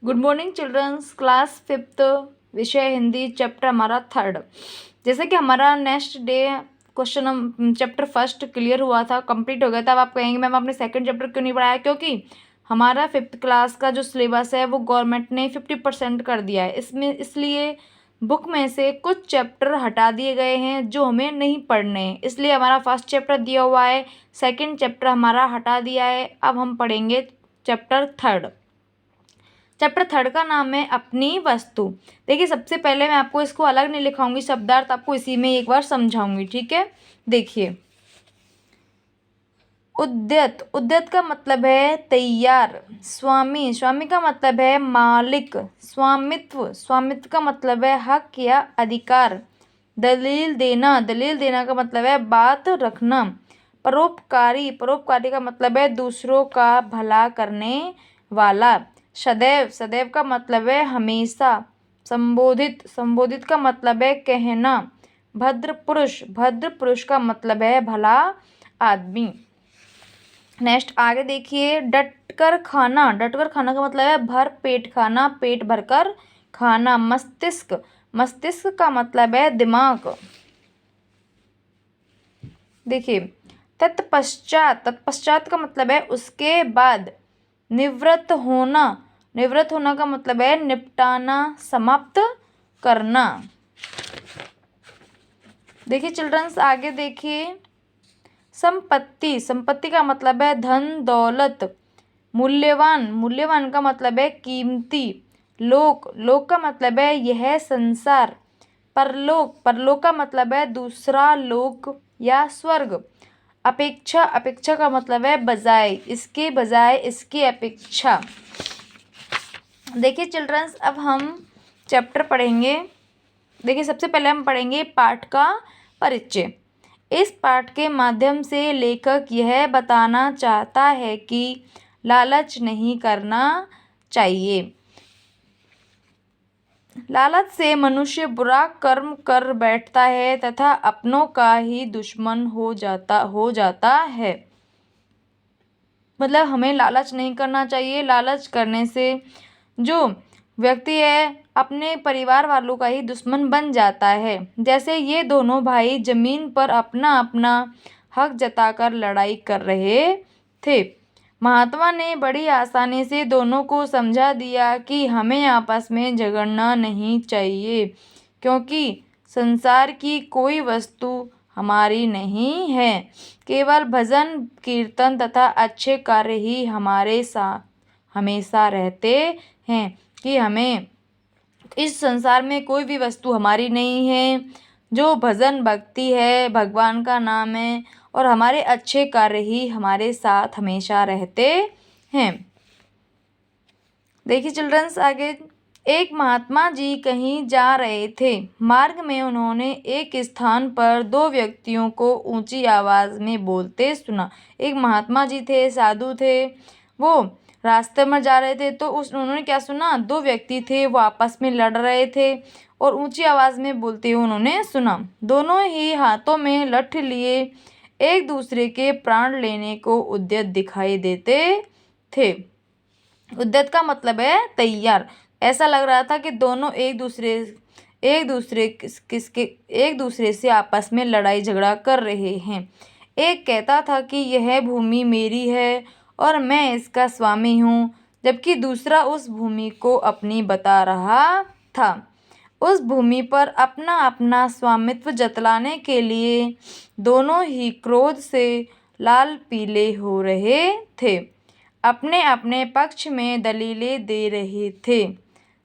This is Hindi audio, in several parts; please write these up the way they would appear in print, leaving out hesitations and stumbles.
Good morning children's, class 5th, विषय हिंदी, चैप्टर हमारा 3rd। जैसे कि हमारा next day question chapter 1st clear हुआ था, कंप्लीट हो गया था। अब आप कहेंगे मैम आपने सेकंड चैप्टर क्यों नहीं पढ़ाया? क्योंकि हमारा 5th क्लास का जो सिलेबस है वो गवर्नमेंट ने 50% कर दिया है। इसलिए बुक में से कुछ चैप्टर हटा दिए गए हैं जो हमें नहीं पढ़ने हैं। इसलिए हमारा फर्स्ट चैप्टर दिया हुआ है, सेकेंड चैप्टर हमारा हटा दिया है। अब हम पढ़ेंगे चैप्टर 3rd। चैप्टर 3rd का नाम है अपनी वस्तु। देखिए, सबसे पहले मैं आपको इसको अलग नहीं लिखाऊंगी, शब्दार्थ आपको इसी में एक बार समझाऊंगी, ठीक है। देखिए, उद्यत, उद्यत का मतलब है तैयार। स्वामी, स्वामी का मतलब है मालिक। स्वामित्व, स्वामित्व का मतलब है हक या अधिकार। दलील देना, दलील देना का मतलब है बात रखना। परोपकारी, परोपकारी का मतलब है दूसरों का भला करने वाला। सदैव, सदैव का मतलब है हमेशा। संबोधित, संबोधित का मतलब है कहना। भद्र पुरुष, भद्र पुरुष का मतलब है भला आदमी। नेक्स्ट आगे देखिए, डटकर खाना, डटकर खाना का मतलब है भर पेट खाना, पेट भरकर खाना। मस्तिष्क, मस्तिष्क का मतलब है दिमाग। देखिए, तत्पश्चात, तत्पश्चात का मतलब है उसके बाद। निवृत्त होना, निवृत्त होना का मतलब है निपटाना, समाप्त करना। देखिए चिल्ड्रंस, आगे देखिए, संपत्ति, संपत्ति का मतलब है धन दौलत। मूल्यवान, मूल्यवान का मतलब है कीमती। लोक, लोक का मतलब है यह संसार। परलोक, परलोक का मतलब है दूसरा लोक या स्वर्ग। अपेक्षा, अपेक्षा का मतलब है बजाय, इसके बजाय, इसकी अपेक्षा। देखिए चिल्ड्रंस, अब हम चैप्टर पढ़ेंगे। देखिए, सबसे पहले हम पढ़ेंगे पाठ का परिचय। इस पाठ के माध्यम से लेखक यह बताना चाहता है कि लालच नहीं करना चाहिए। लालच से मनुष्य बुरा कर्म कर बैठता है तथा अपनों का ही दुश्मन हो जाता है। मतलब हमें लालच नहीं करना चाहिए। लालच करने से जो व्यक्ति है अपने परिवार वालों का ही दुश्मन बन जाता है। जैसे ये दोनों भाई जमीन पर अपना अपना हक जताकर लड़ाई कर रहे थे। महात्मा ने बड़ी आसानी से दोनों को समझा दिया कि हमें आपस में झगड़ना नहीं चाहिए, क्योंकि संसार की कोई वस्तु हमारी नहीं है। केवल भजन कीर्तन तथा अच्छे कार्य ही हमारे साथ हमेशा रहते हैं। कि हमें इस संसार में कोई भी वस्तु हमारी नहीं है। जो भजन भक्ति है, भगवान का नाम है, और हमारे अच्छे कार्य ही हमारे साथ हमेशा रहते हैं। देखिए चिल्ड्रंस, आगे, एक महात्मा जी कहीं जा रहे थे। मार्ग में उन्होंने एक स्थान पर दो व्यक्तियों को ऊंची आवाज में बोलते सुना। एक महात्मा जी थे, साधु थे, वो रास्ते में जा रहे थे तो उन्होंने क्या सुना? दो व्यक्ति थे, वो आपस में लड़ रहे थे और ऊंची आवाज में बोलते हुए उन्होंने सुना। दोनों ही हाथों में लठ लिए एक दूसरे के प्राण लेने को उद्यत दिखाई देते थे। उद्यत का मतलब है तैयार। ऐसा लग रहा था कि दोनों एक दूसरे से आपस में लड़ाई झगड़ा कर रहे हैं। एक कहता था कि यह भूमि मेरी है और मैं इसका स्वामी हूँ, जबकि दूसरा उस भूमि को अपनी बता रहा था। उस भूमि पर अपना अपना स्वामित्व जतलाने के लिए दोनों ही क्रोध से लाल पीले हो रहे थे, अपने अपने पक्ष में दलीलें दे रहे थे।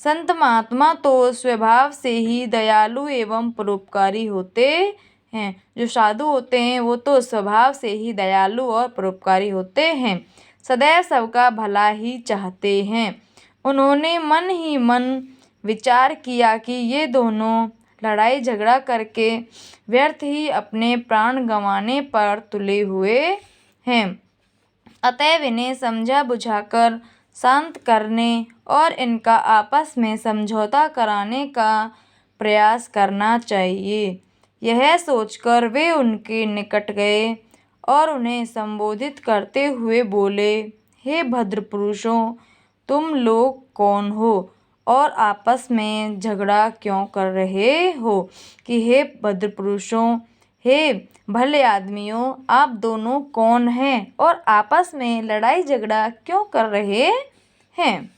संत महात्मा तो स्वभाव से ही दयालु एवं परोपकारी होते हैं। जो साधु होते हैं वो तो स्वभाव से ही दयालु और परोपकारी होते हैं, सदैव सबका भला ही चाहते हैं। उन्होंने मन ही मन विचार किया कि ये दोनों लड़ाई झगड़ा करके व्यर्थ ही अपने प्राण गंवाने पर तुले हुए हैं। अतएव इन्हें समझा बुझाकर शांत करने और इनका आपस में समझौता कराने का प्रयास करना चाहिए। यह सोचकर वे उनके निकट गए और उन्हें संबोधित करते हुए बोले, हे भद्र पुरुषों, तुम लोग कौन हो और आपस में झगड़ा क्यों कर रहे हो कि हे भद्र पुरुषों, हे भले आदमियों, आप दोनों कौन हैं और आपस में लड़ाई झगड़ा क्यों कर रहे हैं।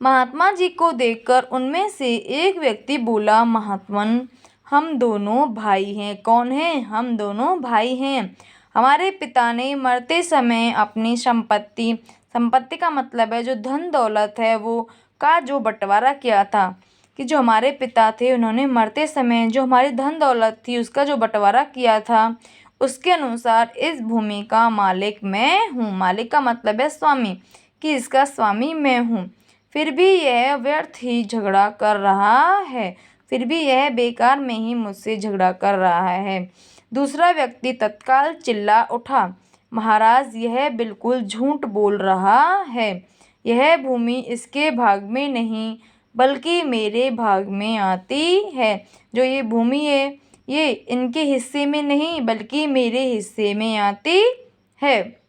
महात्मा जी को देखकर उनमें से एक व्यक्ति बोला, महात्मन, हम दोनों भाई हैं। कौन हैं? हम दोनों भाई हैं। हमारे पिता ने मरते समय अपनी संपत्ति का मतलब है जो धन दौलत है वो का जो बंटवारा किया था, कि जो हमारे पिता थे उन्होंने मरते समय जो हमारी धन दौलत थी उसका जो बंटवारा किया था, उसके अनुसार इस भूमि का मालिक मैं हूँ। मालिक का मतलब है स्वामी, कि इसका स्वामी मैं हूँ। फिर भी यह व्यर्थ ही झगड़ा कर रहा है, फिर भी यह बेकार में ही मुझसे झगड़ा कर रहा है। दूसरा व्यक्ति तत्काल चिल्ला उठा, महाराज, यह बिल्कुल झूठ बोल रहा है। यह भूमि इसके भाग में नहीं बल्कि मेरे भाग में आती है। जो ये भूमि है ये इनके हिस्से में नहीं बल्कि मेरे हिस्से में आती है,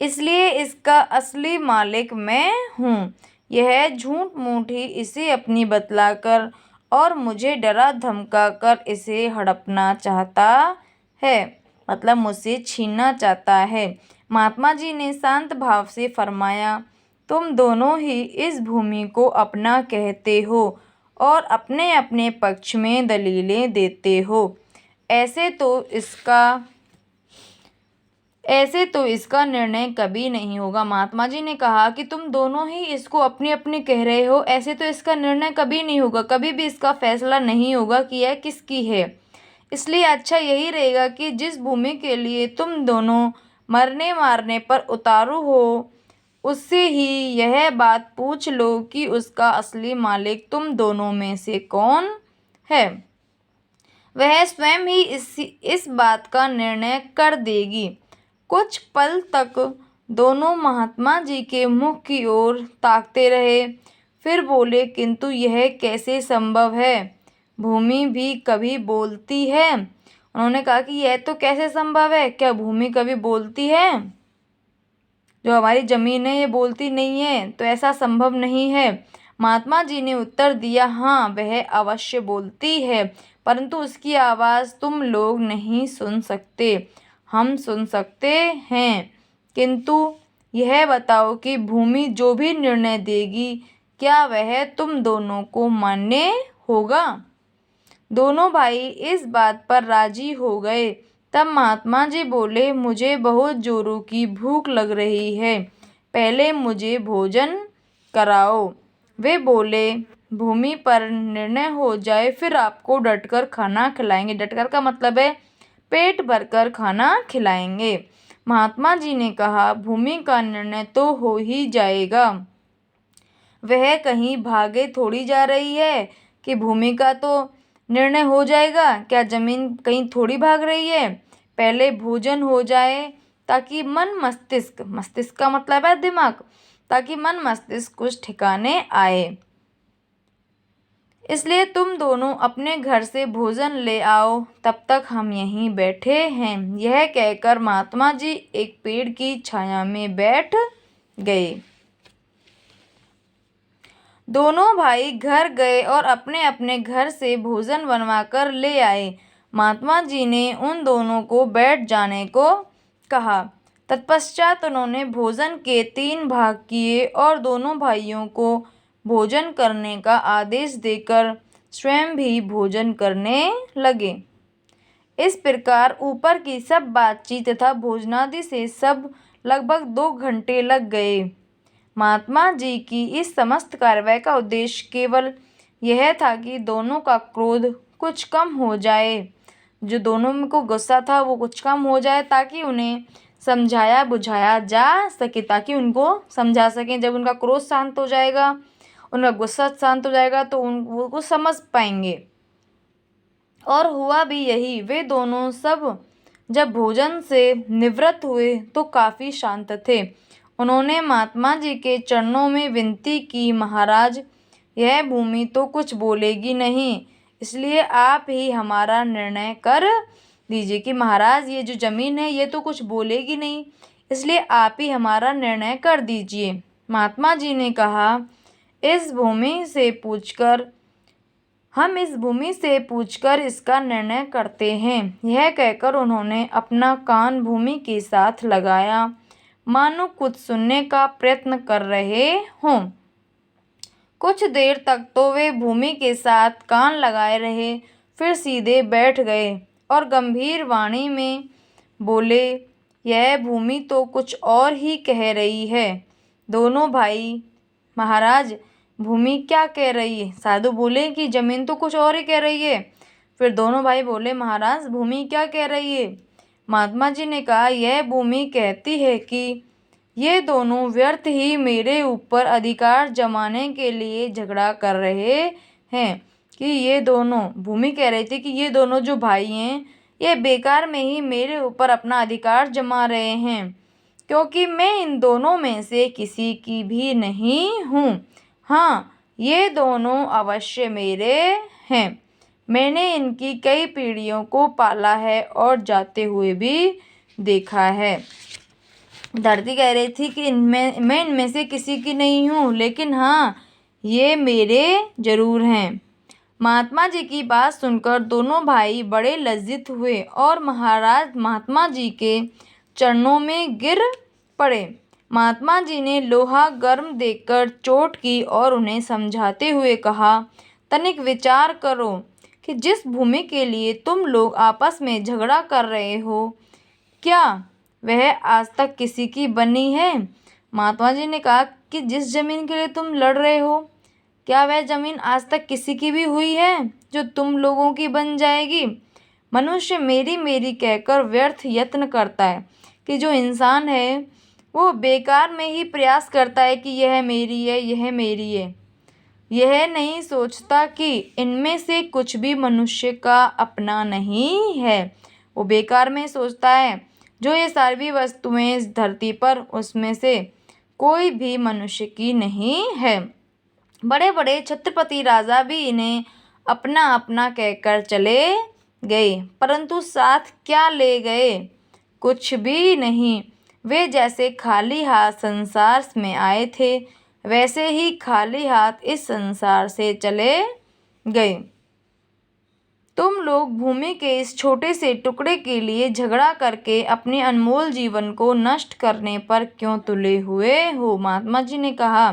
इसलिए इसका असली मालिक मैं हूँ। यह झूठ मूठ ही इसे अपनी बतलाकर और मुझे डरा धमका कर इसे हड़पना चाहता है, मतलब मुझसे छीनना चाहता है। महात्मा जी ने शांत भाव से फरमाया, तुम दोनों ही इस भूमि को अपना कहते हो और अपने अपने पक्ष में दलीलें देते हो। ऐसे तो इसका निर्णय कभी नहीं होगा। महात्मा जी ने कहा कि तुम दोनों ही इसको अपनी अपनी कह रहे हो, ऐसे तो इसका निर्णय कभी नहीं होगा, कभी भी इसका फैसला नहीं होगा कि यह किसकी है। इसलिए अच्छा यही रहेगा कि जिस भूमि के लिए तुम दोनों मरने मारने पर उतारू हो उससे ही यह बात पूछ लो कि उसका असली मालिक तुम दोनों में से कौन है। वह स्वयं ही इस बात का निर्णय कर देगी। कुछ पल तक दोनों महात्मा जी के मुख की ओर ताकते रहे, फिर बोले, किंतु यह कैसे संभव है? भूमि भी कभी बोलती है? उन्होंने कहा कि यह तो कैसे संभव है? क्या भूमि कभी बोलती है? जो हमारी जमीन है ये बोलती नहीं है, तो ऐसा संभव नहीं है। महात्मा जी ने उत्तर दिया, हाँ, वह अवश्य बोलती है, परंतु उसकी आवाज़ तुम लोग नहीं सुन सकते, हम सुन सकते हैं। किंतु यह बताओ कि भूमि जो भी निर्णय देगी क्या वह तुम दोनों को मान्य होगा? दोनों भाई इस बात पर राजी हो गए। तब महात्मा जी बोले, मुझे बहुत जोरों की भूख लग रही है, पहले मुझे भोजन कराओ। वे बोले, भूमि पर निर्णय हो जाए फिर आपको डटकर खाना खिलाएंगे। डटकर का मतलब है पेट भरकर खाना खिलाएंगे। महात्मा जी ने कहा, भूमि का निर्णय तो हो ही जाएगा, वह कहीं भागे थोड़ी जा रही है कि भूमि का तो निर्णय हो जाएगा। क्या जमीन कहीं थोड़ी भाग रही है? पहले भोजन हो जाए ताकि मस्तिष्क का मतलब है दिमाग, ताकि मन मस्तिष्क कुछ ठिकाने आए। इसलिए तुम दोनों अपने घर से भोजन ले आओ, तब तक हम यहीं बैठे हैं। यह कहकर महात्मा जी एक पेड़ की छाया में बैठ गए। दोनों भाई घर गए और अपने अपने घर से भोजन बनवाकर ले आए। महात्मा जी ने उन दोनों को बैठ जाने को कहा। तत्पश्चात उन्होंने भोजन के 3 भाग किए और दोनों भाइयों को भोजन करने का आदेश देकर स्वयं भी भोजन करने लगे। इस प्रकार ऊपर की सब बातचीत तथा भोजनादि से सब लगभग 2 घंटे लग गए। महात्मा जी की इस समस्त कार्रवाई का उद्देश्य केवल यह था कि दोनों का क्रोध कुछ कम हो जाए, जो दोनों में को गुस्सा था वो कुछ कम हो जाए, ताकि उन्हें समझाया बुझाया जा सके, ताकि उनको समझा सकें। जब उनका क्रोध शांत हो जाएगा, उनका गुस्सा शांत हो जाएगा तो वो को समझ पाएंगे। और हुआ भी यही। वे दोनों सब जब भोजन से निवृत्त हुए तो काफ़ी शांत थे। उन्होंने महात्मा जी के चरणों में विनती की, महाराज, यह भूमि तो कुछ बोलेगी नहीं, इसलिए आप ही हमारा निर्णय कर दीजिए कि महाराज ये जो ज़मीन है ये तो कुछ बोलेगी नहीं, इसलिए आप ही हमारा निर्णय कर दीजिए। महात्मा जी ने कहा, हम इस भूमि से पूछकर इसका निर्णय करते हैं। यह कहकर उन्होंने अपना कान भूमि के साथ लगाया, मानो कुछ सुनने का प्रयत्न कर रहे हों। कुछ देर तक तो वे भूमि के साथ कान लगाए रहे, फिर सीधे बैठ गए और गंभीर वाणी में बोले, यह भूमि तो कुछ और ही कह रही है। दोनों भाई, महाराज, भूमि क्या कह रही है? साधु बोले कि जमीन तो कुछ और ही कह रही है। फिर दोनों भाई बोले, महाराज, भूमि क्या कह रही है? महात्मा जी ने कहा, यह भूमि कहती है कि ये दोनों व्यर्थ ही मेरे ऊपर अधिकार जमाने के लिए झगड़ा कर रहे हैं। कि ये दोनों, भूमि कह रही थी कि ये दोनों जो भाई हैं, ये बेकार में ही मेरे ऊपर अपना अधिकार जमा रहे हैं, क्योंकि मैं इन दोनों में से किसी की भी नहीं हूँ। हाँ, ये दोनों अवश्य मेरे हैं। मैंने इनकी कई पीढ़ियों को पाला है और जाते हुए भी देखा है। धरती कह रही थी कि मैं इनमें से किसी की नहीं हूँ, लेकिन हाँ, ये मेरे जरूर हैं। महात्मा जी की बात सुनकर दोनों भाई बड़े लज्जित हुए और महात्मा जी के चरणों में गिर पड़े। महात्मा जी ने लोहा गर्म देखकर चोट की और उन्हें समझाते हुए कहा, तनिक विचार करो कि जिस भूमि के लिए तुम लोग आपस में झगड़ा कर रहे हो, क्या वह आज तक किसी की बनी है? महात्मा जी ने कहा कि जिस जमीन के लिए तुम लड़ रहे हो, क्या वह जमीन आज तक किसी की भी हुई है जो तुम लोगों की बन जाएगी? मनुष्य मेरी मेरी कहकर व्यर्थ यत्न करता है कि जो इंसान है वो बेकार में ही प्रयास करता है कि यह मेरी है, यह मेरी है। यह नहीं सोचता कि इनमें से कुछ भी मनुष्य का अपना नहीं है। वो बेकार में सोचता है जो ये सारी वस्तुएं इस धरती पर, उसमें से कोई भी मनुष्य की नहीं है। बड़े बड़े छत्रपति राजा भी इन्हें अपना अपना कहकर चले गए, परंतु साथ क्या ले गए? कुछ भी नहीं। वे जैसे खाली हाथ संसार में आए थे, वैसे ही खाली हाथ इस संसार से चले गए। तुम लोग भूमि के इस छोटे से टुकड़े के लिए झगड़ा करके अपने अनमोल जीवन को नष्ट करने पर क्यों तुले हुए हो? महात्मा जी ने कहा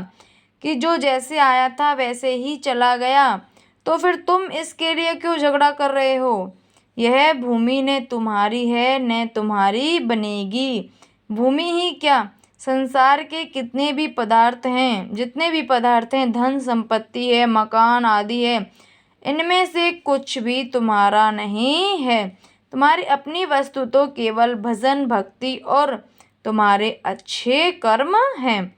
कि जो जैसे आया था वैसे ही चला गया, तो फिर तुम इसके लिए क्यों झगड़ा कर रहे हो? यह भूमि न तुम्हारी है न तुम्हारी बनेगी। भूमि ही क्या, संसार के कितने भी पदार्थ हैं, जितने भी पदार्थ हैं, धन संपत्ति है, मकान आदि है, इनमें से कुछ भी तुम्हारा नहीं है। तुम्हारी अपनी वस्तु तो केवल भजन भक्ति और तुम्हारे अच्छे कर्म हैं।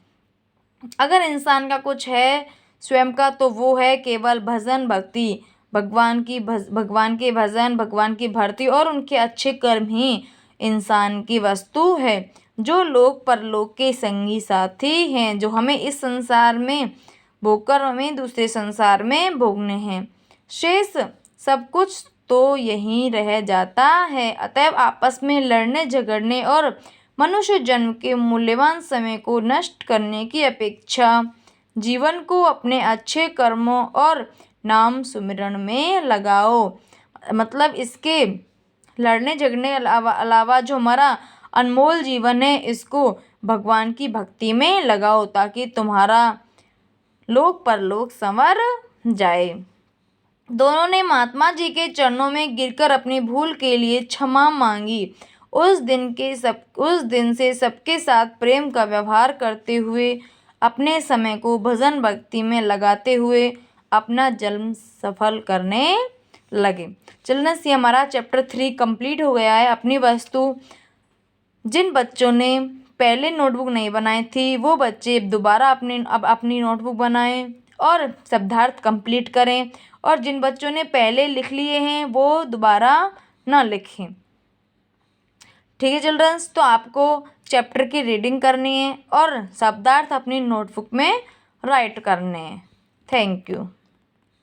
अगर इंसान का कुछ है स्वयं का, तो वो है केवल भजन भक्ति, भगवान के भजन, भगवान की भक्ति और उनके अच्छे कर्म ही इंसान की वस्तु है, जो लोक परलोक के संगी साथी हैं, जो हमें इस संसार में भोगकर हमें दूसरे संसार में भोगने हैं। शेष सब कुछ तो यहीं रह जाता है। अतएव आपस में लड़ने झगड़ने और मनुष्य जन्म के मूल्यवान समय को नष्ट करने की अपेक्षा जीवन को अपने अच्छे कर्मों और नाम सुमिरन में लगाओ। मतलब इसके लड़ने झगड़ने अलावा जो हमारा अनमोल जीवन है, इसको भगवान की भक्ति में लगाओ, ताकि तुम्हारा लोक परलोक संवर जाए। दोनों ने महात्मा जी के चरणों में गिरकर अपनी भूल के लिए क्षमा मांगी। उस दिन से सबके साथ प्रेम का व्यवहार करते हुए, अपने समय को भजन भक्ति में लगाते हुए अपना जन्म सफल करने लगे। चिल्ड्रंस, ये हमारा चैप्टर 3 कंप्लीट हो गया है। अपनी वस्तु, जिन बच्चों ने पहले नोटबुक नहीं बनाई थी, वो बच्चे दोबारा अपनी नोटबुक बनाएं और शब्दार्थ कंप्लीट करें, और जिन बच्चों ने पहले लिख लिए हैं वो दोबारा ना लिखें। ठीक है चिल्ड्रंस, तो आपको चैप्टर की रीडिंग करनी है और शब्दार्थ अपनी नोटबुक में राइट करने हैं। Thank you.